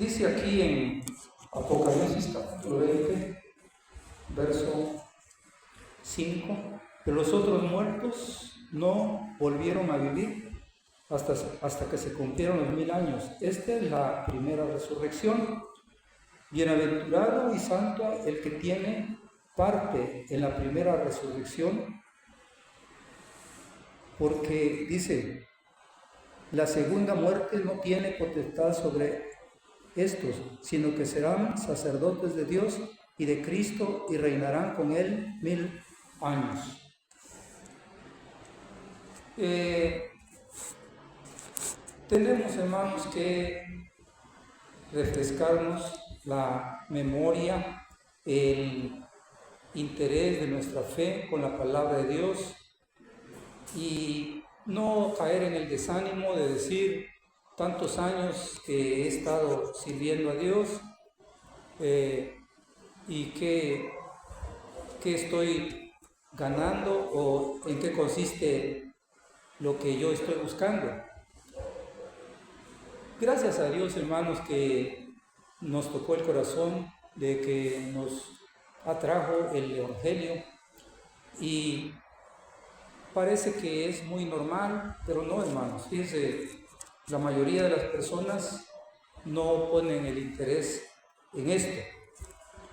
Dice aquí en Apocalipsis capítulo 20, verso 5, que los otros muertos no volvieron a vivir hasta que se cumplieron los 1000 años. Esta es la primera resurrección. Bienaventurado y santo el que tiene parte en la primera resurrección, porque dice, la segunda muerte no tiene potestad sobre estos, sino que serán sacerdotes de Dios y de Cristo y reinarán con él 1000 años. Tenemos, hermanos, que refrescarnos la memoria, el interés de nuestra fe con la palabra de Dios y no caer en el desánimo de decir tantos años que he estado sirviendo a Dios y que estoy ganando o en qué consiste lo que yo estoy buscando. Gracias a Dios, hermanos, que nos tocó el corazón de que nos atrajo el Evangelio y parece que es muy normal, pero no, hermanos. Fíjense, la mayoría de las personas no ponen el interés en esto.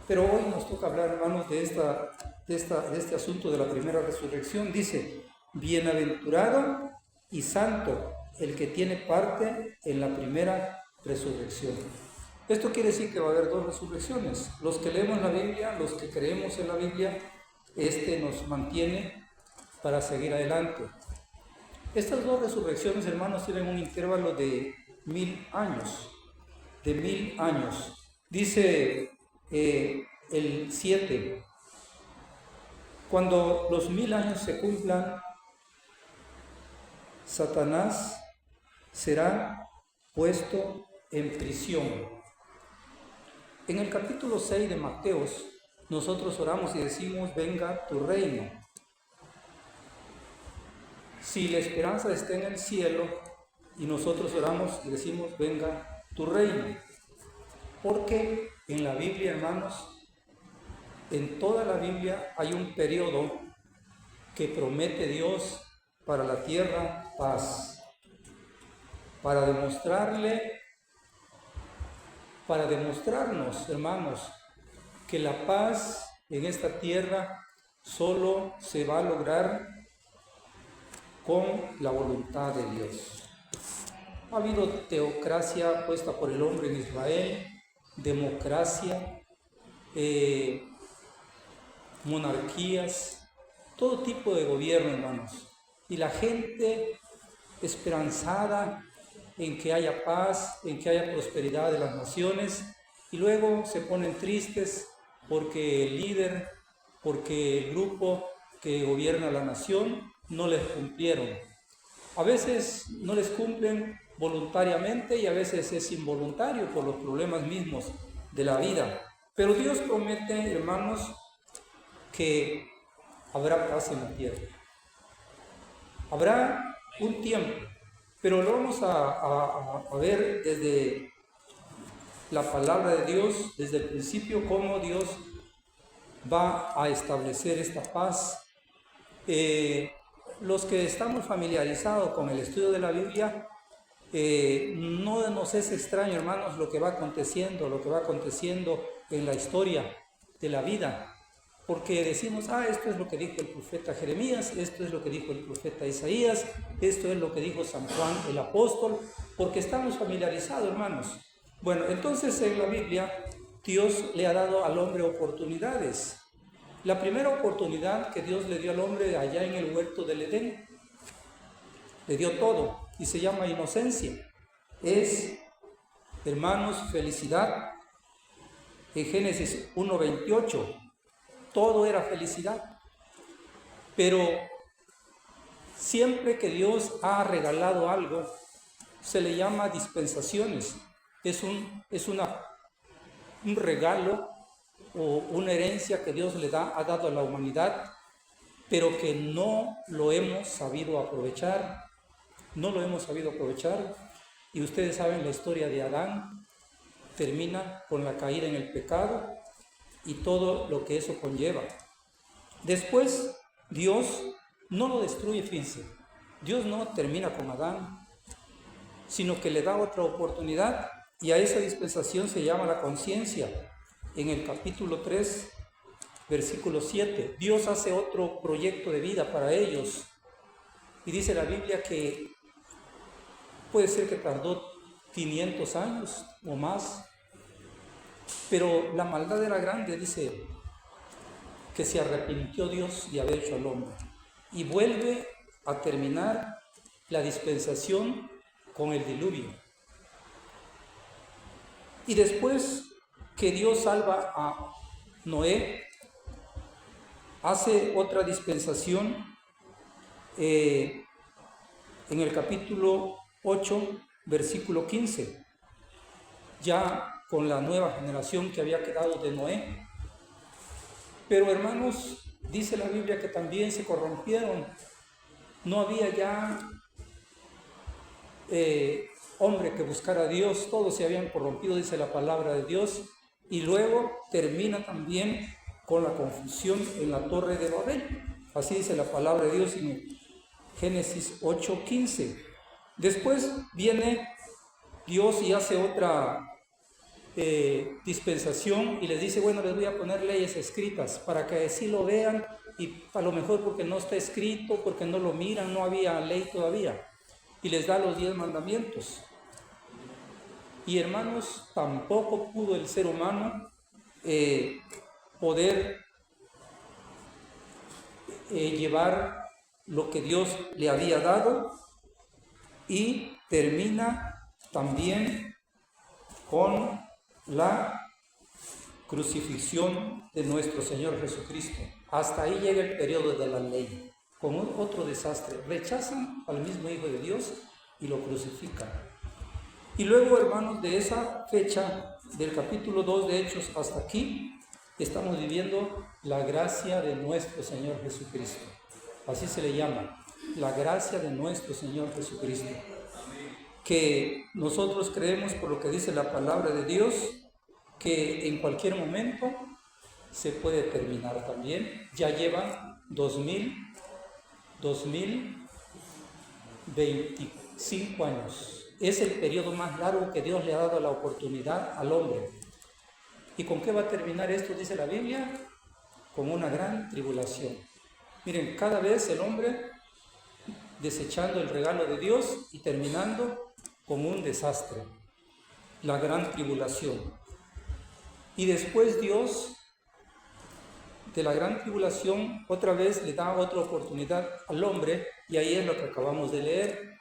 Pero hoy nos toca hablar, hermanos, de este asunto de la primera resurrección. Dice, bienaventurado y santo el que tiene parte en la primera resurrección. Esto quiere decir que va a haber dos resurrecciones. Los que leemos la Biblia, los que creemos en la Biblia, nos mantiene para seguir adelante. Estas dos resurrecciones, hermanos, tienen un intervalo de 1000 años. De 1000 años. Dice el 7. Cuando los 1000 años se cumplan, Satanás será puesto en prisión. En el capítulo 6 de Mateos, nosotros oramos y decimos, venga tu reino. Si la esperanza está en el cielo y nosotros oramos y decimos, venga tu reino. Porque en la Biblia, hermanos, en toda la Biblia hay un periodo que promete Dios para la tierra paz. Para demostrarnos, hermanos, que la paz en esta tierra solo se va a lograr con la voluntad de Dios. Ha habido teocracia puesta por el hombre en Israel, democracia, monarquías, todo tipo de gobierno, hermanos. Y la gente esperanzada en que haya paz, en que haya prosperidad de las naciones, y luego se ponen tristes porque el líder, porque el grupo que gobierna la nación no les cumplieron. A veces no les cumplen voluntariamente y a veces es involuntario por los problemas mismos de la vida. Pero Dios promete, hermanos, que habrá paz en la tierra. Habrá un tiempo, pero lo vamos a ver desde la palabra de Dios, desde el principio, cómo Dios va a establecer esta paz. Los que estamos familiarizados con el estudio de la Biblia, no nos es extraño, hermanos, lo que va aconteciendo en la historia de la vida. Porque decimos, esto es lo que dijo el profeta Jeremías, esto es lo que dijo el profeta Isaías, esto es lo que dijo San Juan el apóstol, porque estamos familiarizados, hermanos. Bueno, entonces en la Biblia Dios le ha dado al hombre oportunidades. La primera oportunidad que Dios le dio al hombre allá en el huerto del Edén, le dio todo y se llama inocencia. Es, hermanos, felicidad. En Génesis 1:28, todo era felicidad. Pero siempre que Dios ha regalado algo, se le llama dispensaciones. Es un regalo o una herencia que Dios ha dado a la humanidad, pero que no lo hemos sabido aprovechar. No lo hemos sabido aprovechar. Y ustedes saben la historia de Adán. termina con la caída en el pecado y todo lo que eso conlleva. Después, Dios no lo destruye, fíjense. Dios no termina con Adán, sino que le da otra oportunidad, y a esa dispensación se llama la conciencia. En el capítulo 3, versículo 7, Dios hace otro proyecto de vida para ellos, y dice la Biblia que puede ser que tardó 500 años o más, pero la maldad era grande, dice, que se arrepintió Dios de haber hecho al hombre, y vuelve a terminar la dispensación con el diluvio. Y después que Dios salva a Noé, hace otra dispensación en el capítulo 8, versículo 15, ya con la nueva generación que había quedado de Noé. Pero hermanos, dice la Biblia que también se corrompieron. No había ya hombre que buscara a Dios, todos se habían corrompido, dice la palabra de Dios, y luego termina también con la confusión en la torre de Babel. Así dice la palabra de Dios en Génesis 8:15. Después viene Dios y hace otra dispensación y les dice, bueno, les voy a poner leyes escritas para que así lo vean, y a lo mejor porque no está escrito, porque no lo miran, no había ley todavía, y les da los 10 mandamientos. Y hermanos, tampoco pudo el ser humano poder llevar lo que Dios le había dado, y termina también con la crucifixión de nuestro Señor Jesucristo. Hasta ahí llega el periodo de la ley, con otro desastre. Rechazan al mismo Hijo de Dios y lo crucifican. Y luego, hermanos, de esa fecha, del capítulo 2 de Hechos hasta aquí, estamos viviendo la gracia de nuestro Señor Jesucristo. Así se le llama, la gracia de nuestro Señor Jesucristo. Que nosotros creemos, por lo que dice la palabra de Dios, que en cualquier momento se puede terminar también. Ya llevan 2025 años. Es el periodo más largo que Dios le ha dado la oportunidad al hombre. ¿Y con qué va a terminar esto? Dice la Biblia, con una gran tribulación. Miren, cada vez el hombre desechando el regalo de Dios y terminando con un desastre, la gran tribulación. Y después Dios, de la gran tribulación, otra vez le da otra oportunidad al hombre, y ahí es lo que acabamos de leer.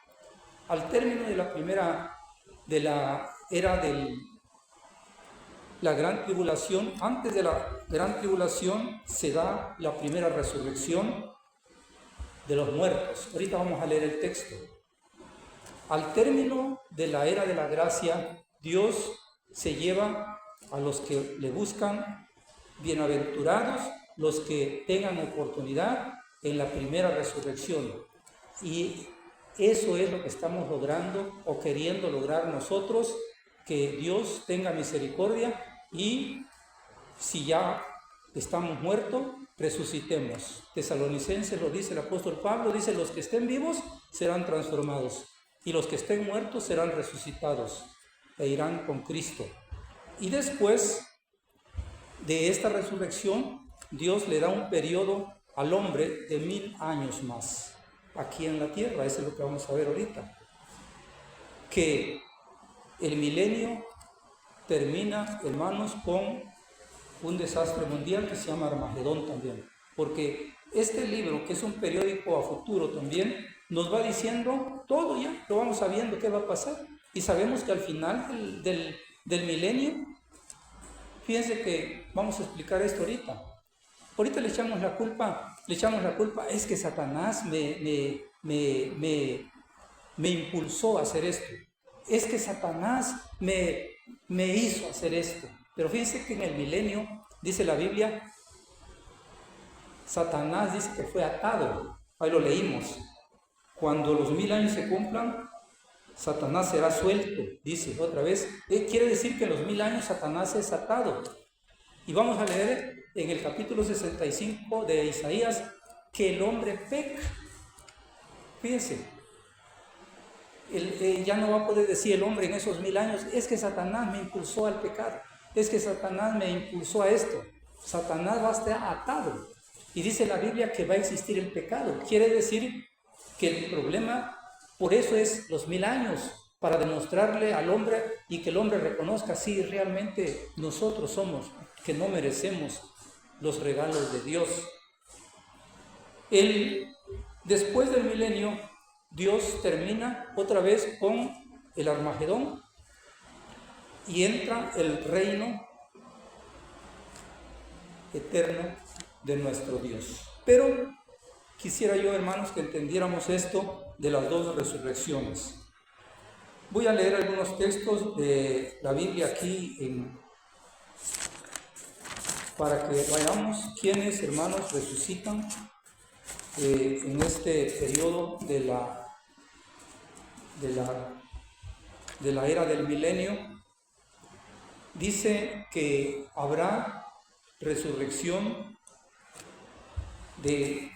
Al término de la primera, de la era de la gran tribulación, antes de la gran tribulación se da la primera resurrección de los muertos. Ahorita vamos a leer el texto. Al término de la era de la gracia, Dios se lleva a los que le buscan, bienaventurados los que tengan oportunidad en la primera resurrección. Y eso es lo que estamos logrando o queriendo lograr nosotros, que Dios tenga misericordia, y si ya estamos muertos, resucitemos. Tesalonicenses lo dice el apóstol Pablo, dice, los que estén vivos serán transformados, y los que estén muertos serán resucitados e irán con Cristo. Y después de esta resurrección, Dios le da un periodo al hombre de 1000 años más aquí en la tierra. Eso es lo que vamos a ver ahorita, que el milenio termina, hermanos, con un desastre mundial que se llama Armagedón también, porque este libro, que es un periódico a futuro también, nos va diciendo todo, ya lo vamos sabiendo qué va a pasar, y sabemos que al final del milenio, fíjense que vamos a explicar esto ahorita le echamos la culpa, es que Satanás me impulsó a hacer esto, es que Satanás me hizo hacer esto. Pero fíjense que en el milenio, dice la Biblia, Satanás dice que fue atado. Ahí lo leímos. Cuando los 1000 años se cumplan, Satanás será suelto, dice otra vez. Quiere decir que en los 1000 años Satanás es atado. Y vamos a leer en el capítulo 65 de Isaías que el hombre peca. Fíjense, ya no va a poder decir el hombre en esos 1000 años, es que Satanás me impulsó al pecado, es que Satanás me impulsó a esto. Satanás va a estar atado. Y dice la Biblia que va a existir el pecado. Quiere decir que el problema, por eso es los 1000 años, para demostrarle al hombre y que el hombre reconozca si realmente nosotros somos, que no merecemos los regalos de Dios. Después del milenio, Dios termina otra vez con el Armagedón y entra el reino eterno de nuestro Dios. Pero quisiera yo, hermanos, que entendiéramos esto de las dos resurrecciones. Voy a leer algunos textos de la Biblia aquí para que veamos quiénes, hermanos, resucitan en este periodo de la era del milenio. Dice que habrá resurrección de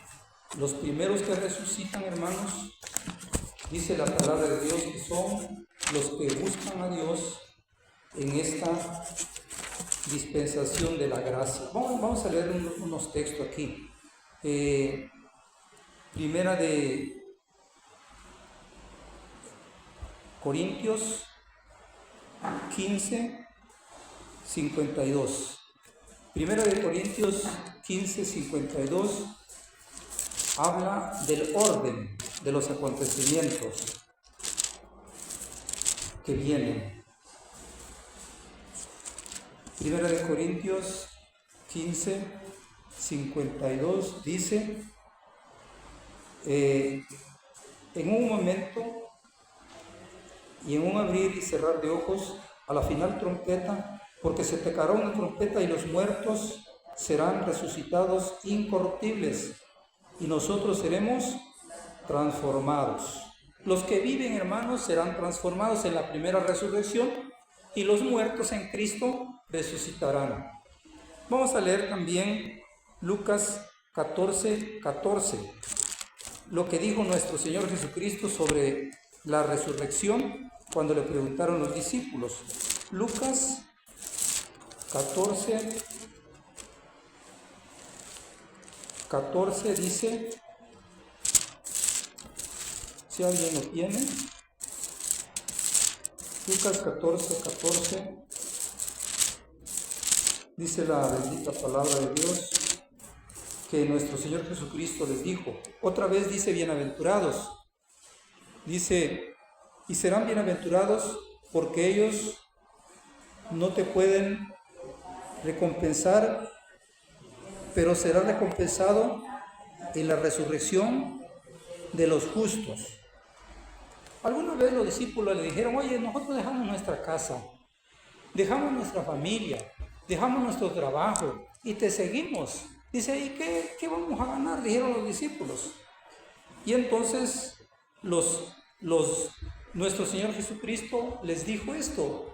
los primeros que resucitan, hermanos. Dice la palabra de Dios que son los que buscan a Dios en esta dispensación de la gracia. Vamos a leer unos textos aquí. Primera de Corintios 15, 52. Primera de Corintios 15, 52 habla del orden de los acontecimientos que vienen. Primera de Corintios 15, 52 dice: en un momento y en un abrir y cerrar de ojos, a la final trompeta, porque se tocará una trompeta y los muertos serán resucitados incorruptibles y nosotros seremos transformados. Los que viven, hermanos, serán transformados en la primera resurrección y los muertos en Cristo resucitarán. Vamos a leer también Lucas 14, 14. Lo que dijo nuestro Señor Jesucristo sobre la resurrección cuando le preguntaron los discípulos. Lucas 14, 14 dice, si alguien lo tiene, Lucas 14, 14, dice la bendita palabra de Dios que nuestro Señor Jesucristo les dijo. Otra vez dice bienaventurados. Dice, y serán bienaventurados porque ellos no te pueden recompensar, pero será recompensado en la resurrección de los justos. Alguna vez los discípulos le dijeron, oye, nosotros dejamos nuestra casa, dejamos nuestra familia, dejamos nuestro trabajo y te seguimos. Dice, ¿y qué vamos a ganar? Dijeron los discípulos. Y entonces nuestro Señor Jesucristo les dijo esto.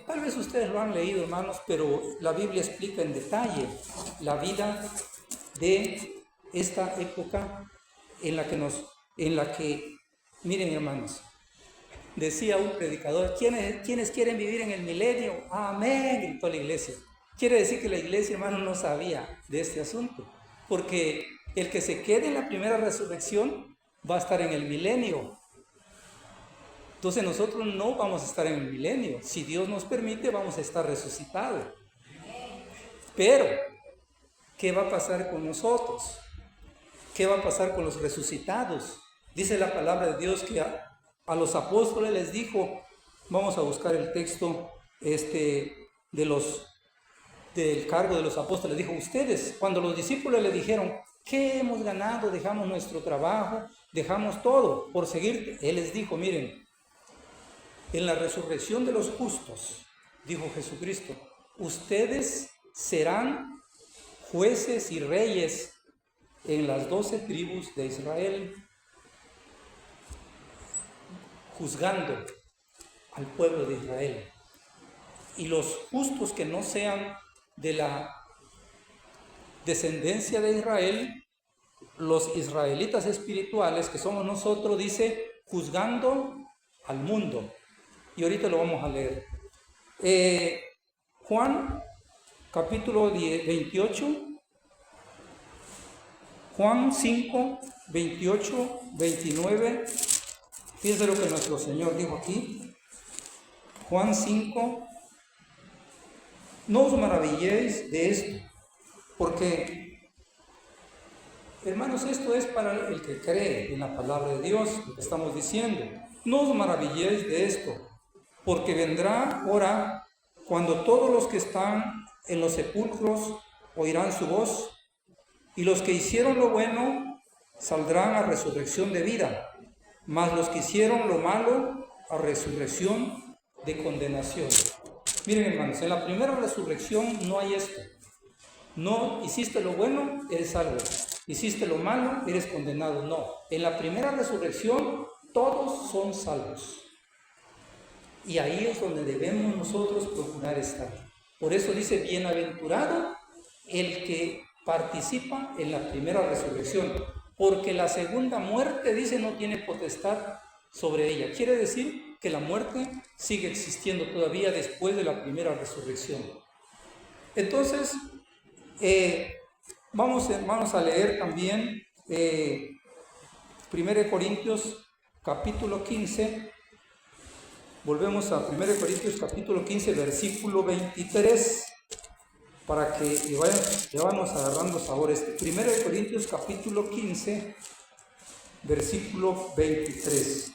Tal vez ustedes lo han leído, hermanos, pero la Biblia explica en detalle la vida de esta época en la que, miren, hermanos, decía un predicador, ¿quiénes quieren vivir en el milenio? Amén, gritó la iglesia. Quiere decir que la iglesia, hermanos, no sabía de este asunto, porque el que se quede en la primera resurrección va a estar en el milenio. Entonces nosotros no vamos a estar en el milenio. Si Dios nos permite, vamos a estar resucitados. Pero, ¿qué va a pasar con nosotros? ¿Qué va a pasar con los resucitados? Dice la palabra de Dios que a los apóstoles les dijo, vamos a buscar el texto del cargo de los apóstoles. Dijo, ustedes, cuando los discípulos le dijeron, ¿qué hemos ganado? Dejamos nuestro trabajo, dejamos todo por seguirte. Él les dijo, miren, en la resurrección de los justos, dijo Jesucristo, ustedes serán jueces y reyes en las 12 tribus de Israel. juzgando al pueblo de Israel. Y los justos que no sean de la descendencia de Israel, los israelitas espirituales que somos nosotros, dice, juzgando al mundo. Y ahorita lo vamos a leer. Juan, capítulo 28, Juan 5, 28, 29. Fíjense lo que nuestro Señor dijo aquí. Juan 5. No os maravilléis de esto, porque, hermanos, esto es para el que cree en la palabra de Dios, lo que estamos diciendo. No os maravilléis de esto, porque vendrá hora cuando todos los que están en los sepulcros oirán su voz, y los que hicieron lo bueno saldrán a resurrección de vida, mas los que hicieron lo malo a resurrección de condenación. Miren, hermanos, en la primera resurrección no hay esto. No hiciste lo bueno, eres salvo. Hiciste lo malo, eres condenado. No. En la primera resurrección todos son salvos. Y ahí es donde debemos nosotros procurar estar. Por eso dice, bienaventurado el que participa en la primera resurrección, porque la segunda muerte, dice, no tiene potestad sobre ella. Quiere decir que la muerte sigue existiendo todavía después de la primera resurrección. Entonces, vamos a leer también 1 Corintios capítulo 15. Volvemos a 1 Corintios capítulo 15, versículo 23, para que le vayamos agarrando sabor. 1 Corintios capítulo 15, versículo 23.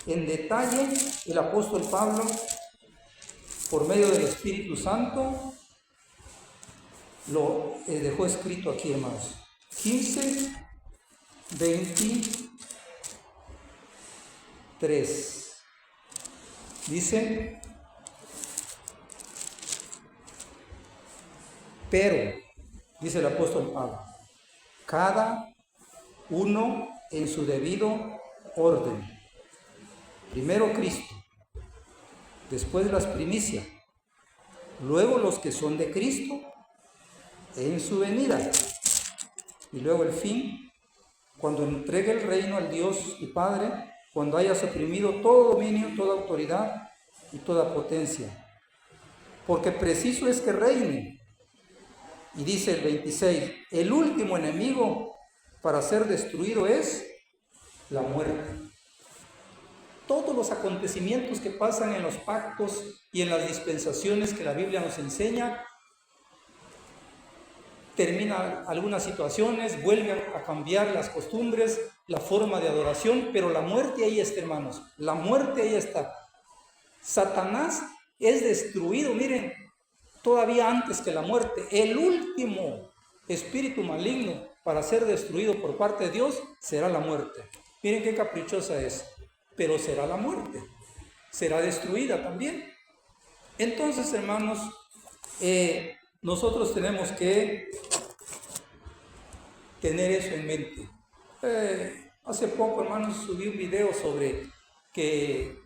En detalle, el apóstol Pablo, por medio del Espíritu Santo, lo dejó escrito aquí, hermanos. 15, 23. Dice, pero, dice el apóstol Pablo, cada uno en su debido orden. Primero Cristo, después las primicias, luego los que son de Cristo en su venida, y luego el fin, cuando entregue el reino al Dios y Padre, cuando haya suprimido todo dominio, toda autoridad y toda potencia. Porque preciso es que reine. Y dice el 26, el último enemigo para ser destruido es la muerte. Todos los acontecimientos que pasan en los pactos y en las dispensaciones que la Biblia nos enseña, terminan algunas situaciones, vuelven a cambiar las costumbres, la forma de adoración, pero la muerte ahí está, hermanos. La muerte ahí está. Satanás es destruido, miren, todavía antes que la muerte. El último espíritu maligno para ser destruido por parte de Dios será la muerte. Miren qué caprichosa es, pero será la muerte. Será destruida también. Entonces, hermanos, nosotros tenemos que tener eso en mente. Hace poco, hermanos, subí un video sobre que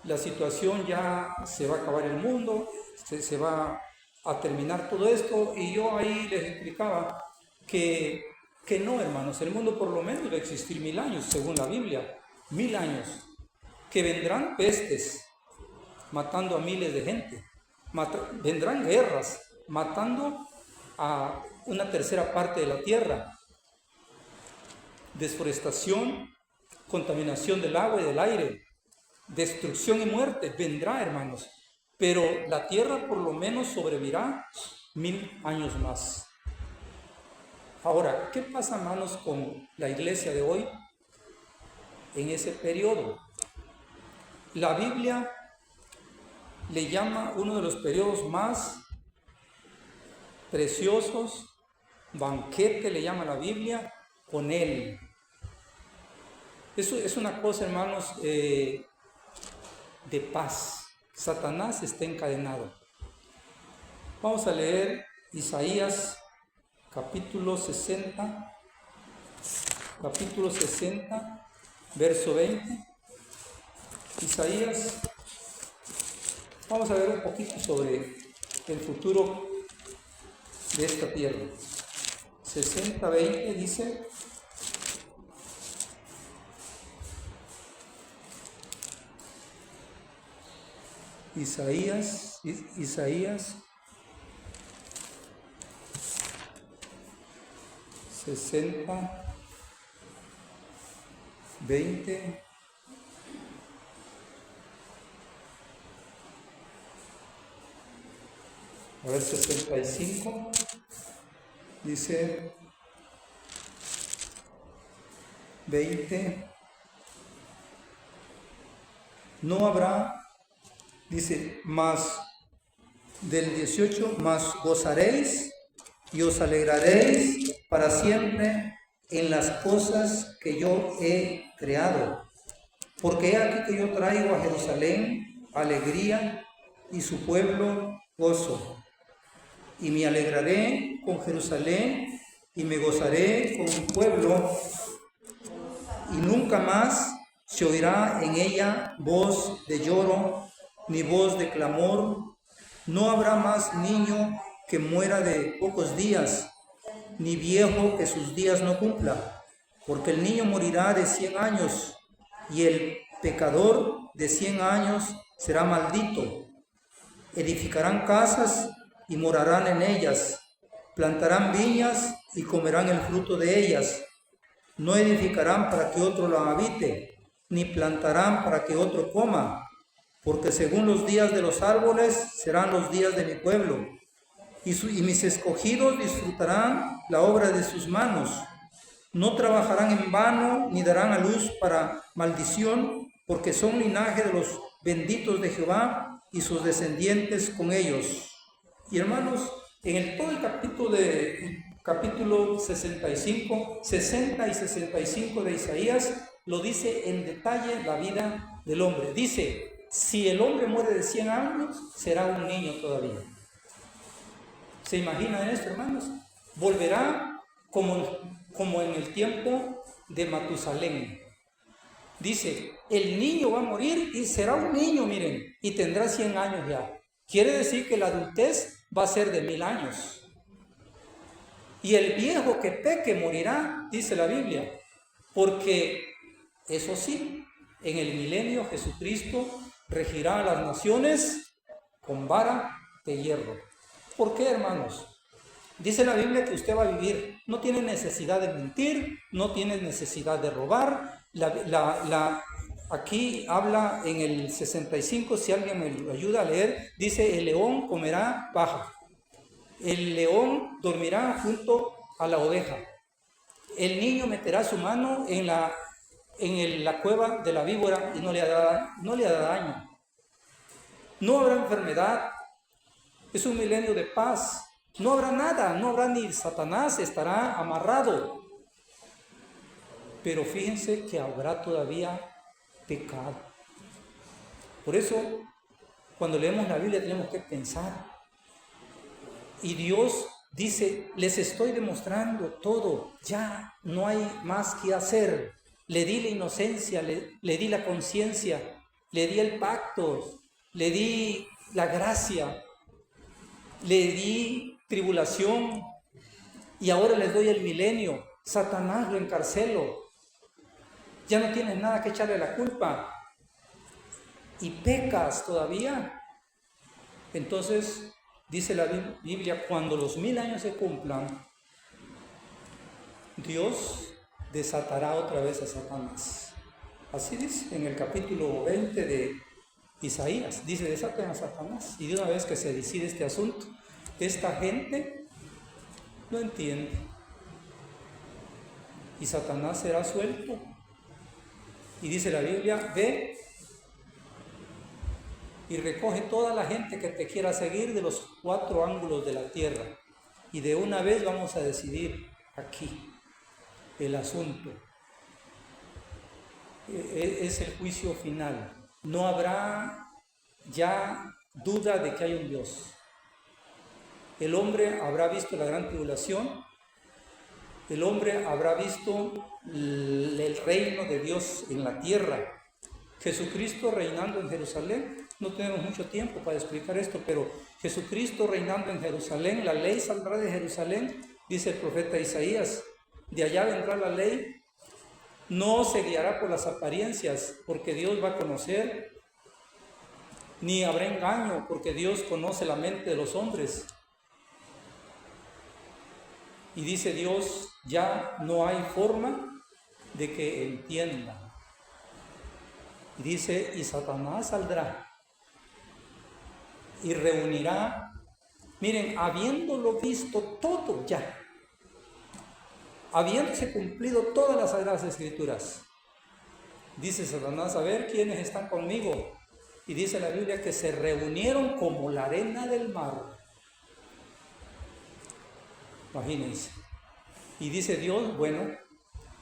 la situación ya se va a acabar el mundo, se va a terminar todo esto, y yo ahí les explicaba que no, hermanos, el mundo por lo menos va a existir 1000 años, según la Biblia, 1000 años, que vendrán pestes, matando a miles de gente, vendrán guerras, matando a una tercera parte de la tierra, desforestación, contaminación del agua y del aire, destrucción y muerte, vendrá, hermanos, pero la tierra por lo menos sobrevivirá 1000 años más. Ahora, ¿qué pasa, hermanos, con la iglesia de hoy en ese periodo? La Biblia le llama uno de los periodos más preciosos, banquete le llama la Biblia, con él. Eso es una cosa, hermanos, de paz. Satanás está encadenado. Vamos a leer Isaías capítulo 60, verso 20. Isaías, vamos a ver un poquito sobre el futuro de esta tierra. 60:20 dice: Isaías 60:20. A ver, 65 dice 20. No habrá, dice, más del 18, más gozaréis y os alegraréis para siempre en las cosas que yo he creado. Porque he aquí que yo traigo a Jerusalén alegría y su pueblo gozo. Y me alegraré con Jerusalén y me gozaré con mi pueblo, y nunca más se oirá en ella voz de lloro ni voz de clamor. No habrá más niño que muera de pocos días, ni viejo que sus días no cumpla, porque el niño morirá de 100 años y el pecador de 100 años será maldito. Edificarán casas y morarán en ellas, plantarán viñas y comerán el fruto de ellas. No edificarán para que otro la habite, ni plantarán para que otro coma, porque según los días de los árboles serán los días de mi pueblo, y mis escogidos disfrutarán la obra de sus manos. No trabajarán en vano, ni darán a luz para maldición, porque son linaje de los benditos de Jehová, y sus descendientes con ellos. Y hermanos, en todo el capítulo 65, 60 y 65 de Isaías, lo dice en detalle la vida del hombre. Dice, si el hombre muere de 100 años, será un niño todavía. ¿Se imaginan esto, hermanos? Volverá como en el tiempo de Matusalén. Dice, el niño va a morir y será un niño, miren, y tendrá 100 años ya. Quiere decir que la adultez va a ser de 1000 años. Y el viejo que peque morirá, dice la Biblia, porque, eso sí, en el milenio Jesucristo regirá a las naciones con vara de hierro. ¿Por qué, hermanos? Dice la Biblia que usted va a vivir, no tiene necesidad de mentir, no tiene necesidad de robar. Aquí habla en el 65, si alguien me ayuda a leer, dice, el león comerá paja, el león dormirá junto a la oveja, el niño meterá su mano en la cueva de la víbora y no le hará daño. No habrá enfermedad, es un milenio de paz. No habrá nada, no habrá ni Satanás, estará amarrado. Pero fíjense que habrá todavía pecado. Por eso, cuando leemos la Biblia tenemos que pensar. Y Dios dice, les estoy demostrando todo, ya no hay más que hacer. Le di la inocencia, le di la conciencia, le di el pacto, le di la gracia, le di tribulación y ahora les doy el milenio. Satanás lo encarcelo, ya no tienes nada que echarle la culpa y pecas todavía. Entonces dice la Biblia, cuando los 1000 años se cumplan, Dios desatará otra vez a Satanás. Así dice en el capítulo 20 de Isaías, dice, desaten a Satanás. Y de una vez que se decide este asunto, esta gente no entiende y Satanás será suelto. Y dice la Biblia, ve y recoge toda la gente que te quiera seguir de los 4 ángulos de la tierra, y de una vez vamos a decidir aquí el asunto. Es el juicio final. No habrá ya duda de que hay un Dios. El hombre habrá visto la gran tribulación, el hombre habrá visto el reino de Dios en la tierra, Jesucristo reinando en Jerusalén. No tenemos mucho tiempo para explicar esto, pero Jesucristo reinando en Jerusalén, la ley saldrá de Jerusalén, dice el profeta Isaías. De allá vendrá la ley, no se guiará por las apariencias, porque Dios va a conocer, ni habrá engaño, porque Dios conoce la mente de los hombres. Y dice Dios, ya no hay forma de que entienda. Y dice, y Satanás saldrá y reunirá, miren, habiéndolo visto todo ya, habiéndose cumplido todas las Sagradas Escrituras, dice Satanás, a ver quiénes están conmigo. Y dice la Biblia que se reunieron como la arena del mar. Imagínense. Y dice Dios, bueno,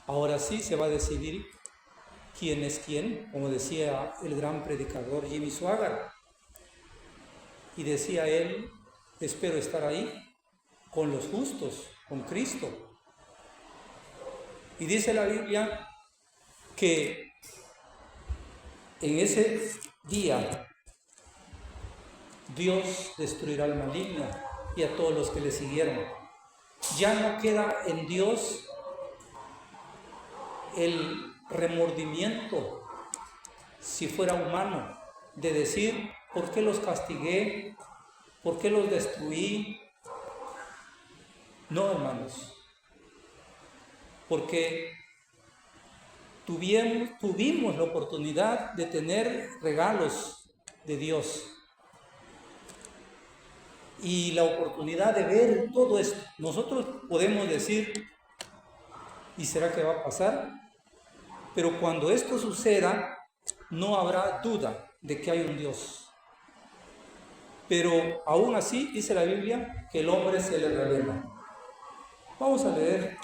ahora sí se va a decidir quién es quién, como decía el gran predicador Jimmy Swaggart. Y decía él, espero estar ahí con los justos, con Cristo. Y dice la Biblia que en ese día Dios destruirá al maligno y a todos los que le siguieron. Ya no queda en Dios el remordimiento, si fuera humano, de decir, ¿por qué los castigué? ¿Por qué los destruí? No, hermanos, porque tuvimos la oportunidad de tener regalos de Dios y la oportunidad de ver todo esto. Nosotros podemos decir, ¿y será que va a pasar? Pero cuando esto suceda, no habrá duda de que hay un Dios. Pero aún así, dice la Biblia, que el hombre se le revela. Vamos a leer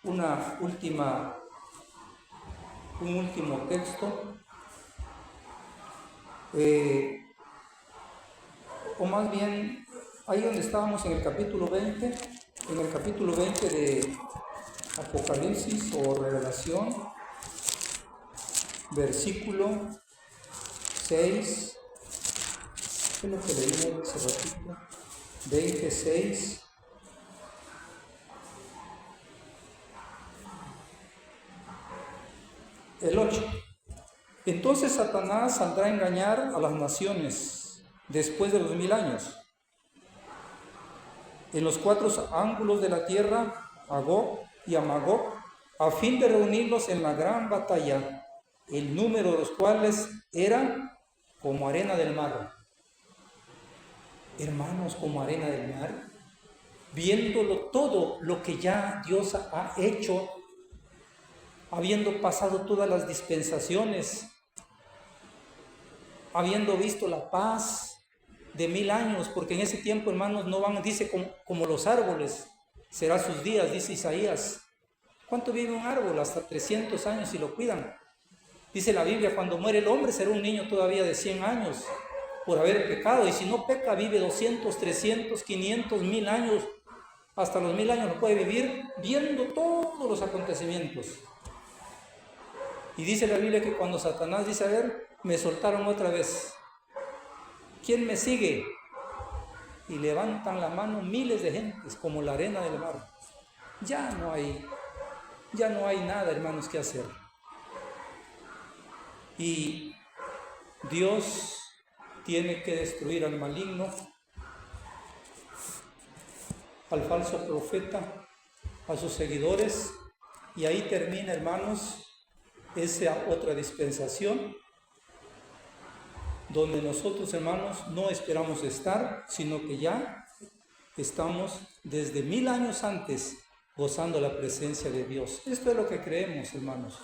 un último texto, o más bien, ahí donde estábamos en el capítulo 20 de Apocalipsis o Revelación, versículo 6, ¿qué es lo que leímos hace ratito? 26. El 8. Entonces Satanás saldrá a engañar a las naciones después de los 1000 años. En los 4 ángulos de la tierra, a Gog y a Magog, a fin de reunirlos en la gran batalla, el número de los cuales era como arena del mar. Hermanos, como arena del mar, viéndolo todo lo que ya Dios ha hecho, habiendo pasado todas las dispensaciones, habiendo visto la paz de 1000 años, porque en ese tiempo, hermanos, no van, dice, como los árboles, será sus días, dice Isaías. ¿Cuánto vive un árbol? Hasta 300 años si lo cuidan. Dice la Biblia, cuando muere el hombre será un niño todavía de 100 años por haber pecado, y si no peca vive 200, 300, 500, 1000 años, hasta los 1000 años lo puede vivir viendo todos los acontecimientos. Y dice la Biblia que cuando Satanás dice, a ver, me soltaron otra vez, ¿quién me sigue? Y levantan la mano miles de gentes como la arena del mar. Ya no hay nada, hermanos, que hacer. Y Dios tiene que destruir al maligno, al falso profeta, a sus seguidores, y ahí termina, hermanos, esa otra dispensación donde nosotros, hermanos, no esperamos estar, sino que ya estamos desde 1000 años antes gozando la presencia de Dios. Esto es lo que creemos, hermanos.